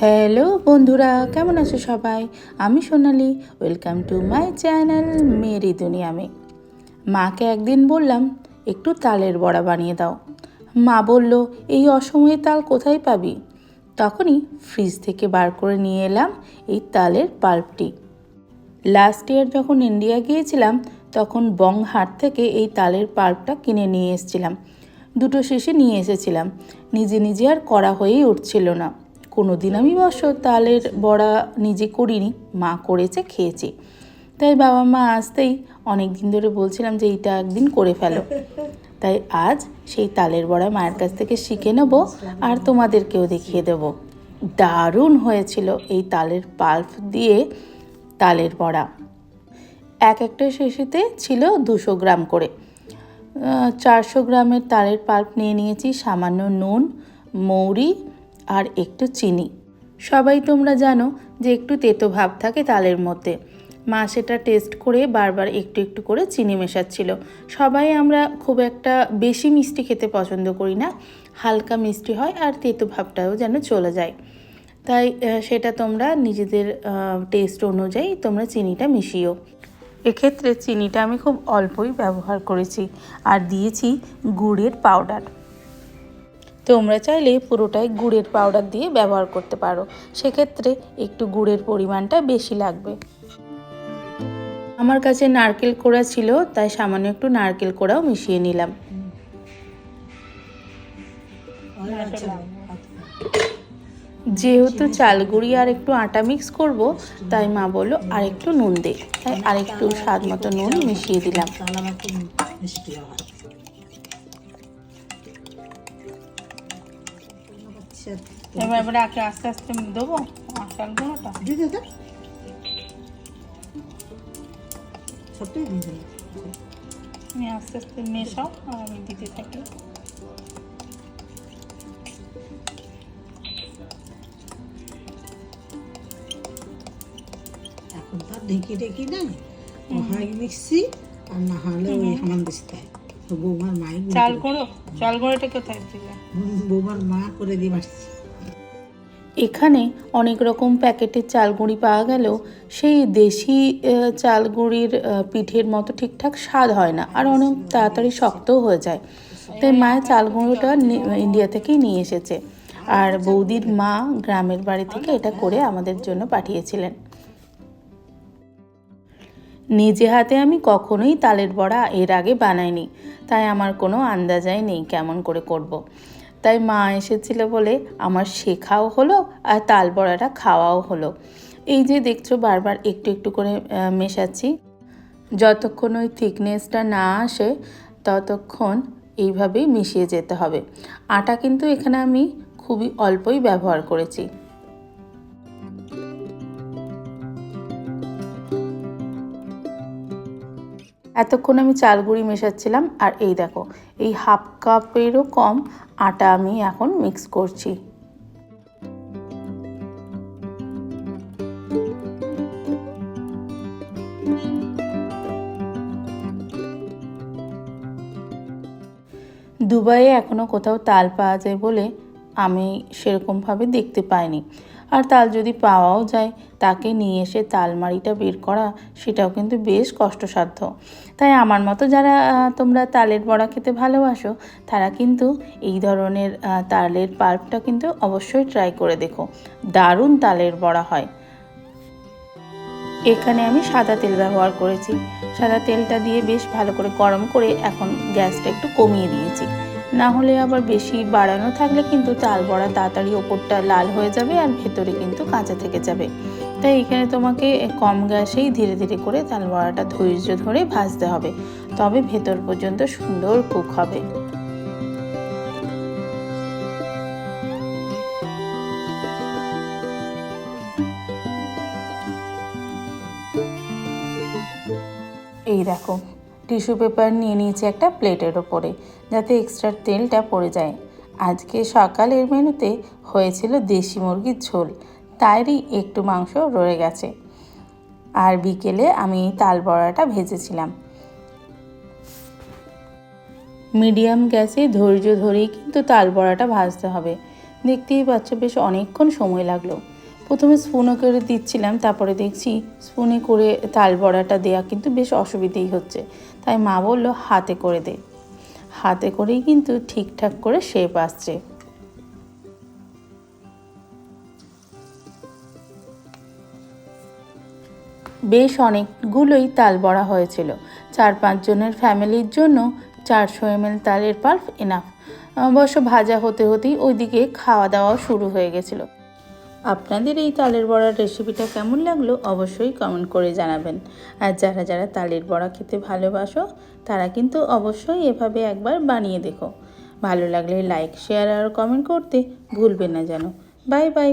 Hello বন্ধুরা, কেমন আছো সবাই? আমি Sonali. Welcome to my channel Meri Duniya Me. মাকে একদিন বললাম একটু তালের বড়া বানিয়ে দাও। মা বলল, এই অসময়ে তাল কোথায় পাবি? তখনই ফ্রিজ থেকে বার করে নিয়ে এলাম এই তালের পাল্পটি। লাস্ট ইয়ার যখন ইন্ডিয়া গিয়েছিলাম তখন বংহাট থেকে এই তালের পাল্পটা কিনে নিয়ে এসেছিলাম। দুটো শিশি নিয়ে এসেছিলাম। নিজে নিজে আর করা হয়েই উঠছিল না। কোনো দিন আমি অবশ্য তালের বড়া নিজে করিনি, মা করেছে, খেয়েছি। তাই বাবা মা আসতেই অনেক দিন ধরে বলছিলাম যে এইটা একদিন করে ফেলো। তাই আজ সেই তালের বড়া মায়ের কাছ থেকে শিখে নেব আর তোমাদেরকেও দেখিয়ে দেব। দারুণ হয়েছিল এই তালের পাল্প দিয়ে তালের বড়া। একটা শিশিতে ছিল 200 গ্রাম করে। 400 গ্রামের তালের পাল্প নিয়ে নিয়েছি, সামান্য নুন, মৌরি আর একটু চিনি। সবাই তোমরা জানো যে একটু তেতো ভাব থাকে তালের মধ্যে। মা সেটা টেস্ট করে বারবার একটু একটু করে চিনি মেশাচ্ছিল। সবাই আমরা খুব একটা বেশি মিষ্টি খেতে পছন্দ করি না, হালকা মিষ্টি হয় আর তেতো ভাবটাও যেন চলে যায়। তাই সেটা তোমরা নিজেদের টেস্ট অনুযায়ী তোমরা চিনিটা মিশিও। এক্ষেত্রে চিনিটা আমি খুব অল্পই ব্যবহার করেছি আর দিয়েছি গুড়ের পাউডার। তোমরা চাইলে পুরোটাই গুড়ের পাউডার দিয়ে ব্যবহার করতে পারো, সেক্ষেত্রে একটু গুড়ের পরিমাণটা বেশি লাগবে। আমার কাছে নারকেল কোড়া ছিল, তাই সামান্য একটু নারকেল কোড়াও মিশিয়ে নিলাম। যেহেতু চাল গুঁড়ি আর একটু আটা মিক্স করব, তাই মা বললো আর একটু নুন দে, তাই আর একটু স্বাদ মতো নুন মিশিয়ে দিলাম। এবার আস্তে আস্তে দেবো চাল গুঁড়োটা। তুমি আস্তে আস্তে মেশাও আর আমি দিতে থাকি। এখন তো ঢেকে ঢেকে নাই, হয় মিক্সি আর না হলে ওই হামান দিতে হয়। তো বৌমার মাই চাল গুঁড়োটা কোথায় দিলে? বৌমার মা করে দিয়ে আসছি। এখানে অনেক রকম প্যাকেটের চাল গুঁড়ি পাওয়া গেলেও সেই দেশি চাল গুঁড়ির পিঠের মতো ঠিকঠাক স্বাদ হয় না, আর অনেক তাড়াতাড়ি শক্তও হয়ে যায়। তাই মায়ের চাল গুঁড়োটা ইন্ডিয়া থেকেই নিয়ে এসেছে, আর বৌদির মা গ্রামের বাড়ি থেকে এটা করে আমাদের জন্য পাঠিয়েছিলেন। নিজে হাতে আমি কখনোই তালের বড়া এর আগে বানাইনি, তাই আমার কোনো আন্দাজাই নেই কেমন করে করব। তাই মা এসেছিল বলে আমার শেখাও হলো আর তাল বড়াটা খাওয়াও হলো। এই যে দেখছো বারবার একটু একটু করে মেশাচ্ছি, যতক্ষণ ওই থিকনেসটা না আসে ততক্ষণ এইভাবেই মিশিয়ে যেতে হবে। আটা কিন্তু এখানে আমি খুবই অল্পই ব্যবহার করেছি। এতক্ষণ আমি চাল গুঁড়ি মেশাচ্ছিলাম, আর এই দেখো এই হাফ কাপেরও কম আটা আমি এখন মিক্স করছি। দুবাইয়ে এখনও কোথাও তাল পাওয়া যায় বলে আমি সেরকমভাবে দেখতে পাইনি। আর তাল যদি পাওয়াও যায়, তাকে নিয়ে এসে তালমারিটা বের করা সেটাও কিন্তু বেশ কষ্টসাধ্য। তাই আমার মতো যারা তোমরা তালের বড়া খেতে ভালোবাসো, তারা কিন্তু এই ধরনের তালের পাল্পটা কিন্তু অবশ্যই ট্রাই করে দেখো। দারুণ তালের বড়া হয়। এখানে আমি সাদা তেল ব্যবহার করেছি। সাদা তেলটা দিয়ে বেশ ভালো করে গরম করে এখন গ্যাসটা একটু কমিয়ে দিয়েছি, না হলে আবার বেশি বাড়ানো থাকলে কিন্তু তাল বড়া তাড়াতাড়ি ওপরটা লাল হয়ে যাবে আর ভেতরে কিন্তু কাঁচা থেকে যাবে। তাই এখানে তোমাকে কম গ্যাসেই ধীরে ধীরে করে তাল বড়াটা ধৈর্য ধরে ভাজতে হবে, তবে ভেতর পর্যন্ত সুন্দর কুক হবে। এই দেখো টিস্যু পেপার নিয়ে নিয়েছি একটা প্লেটের ওপরে, যাতে এক্সট্রা তেলটা পড়ে যায়। আজকে সকালের মেনুতে হয়েছিল দেশি মুরগির ঝোল, তাইরই একটু মাংস রয়ে গেছে। আর বিকেলে আমি তাল বড়াটা ভেজেছিলাম। মিডিয়াম গ্যাসে ধৈর্য ধরেই কিন্তু তাল বড়াটা ভাজতে হবে। দেখতেই পাচ্ছ বেশ অনেকক্ষণ সময় লাগলো। প্রথমে স্পুনে করে দিচ্ছিলাম, তারপরে দেখছি স্পুনে করে তাল বড়াটা দেওয়া কিন্তু বেশ অসুবিধেই হচ্ছে, তাই মা বলল হাতে করে দে। হাতে করেই কিন্তু ঠিকঠাক করে শেপ আসছে। বেশ অনেকগুলোই তাল বড়া হয়েছিল। 4-5 জনের ফ্যামিলির জন্য 400 ml তালের পাল্প এনাফ। অবশ্য ভাজা হতে হতেই ওইদিকে খাওয়া দাওয়াও শুরু হয়ে গেছিলো। আপনাদের এই তালের বড়ার রেসিপিটা কেমন লাগলো অবশ্যই কমেন্ট করে জানাবেন। আর যারা যারা তালের বড়া খেতে ভালোবাসো তারা কিন্তু অবশ্যই এভাবে একবার বানিয়ে দেখো। ভালো লাগলে লাইক, শেয়ার আর কমেন্ট করতে ভুলবেন না যেন। Bye bye.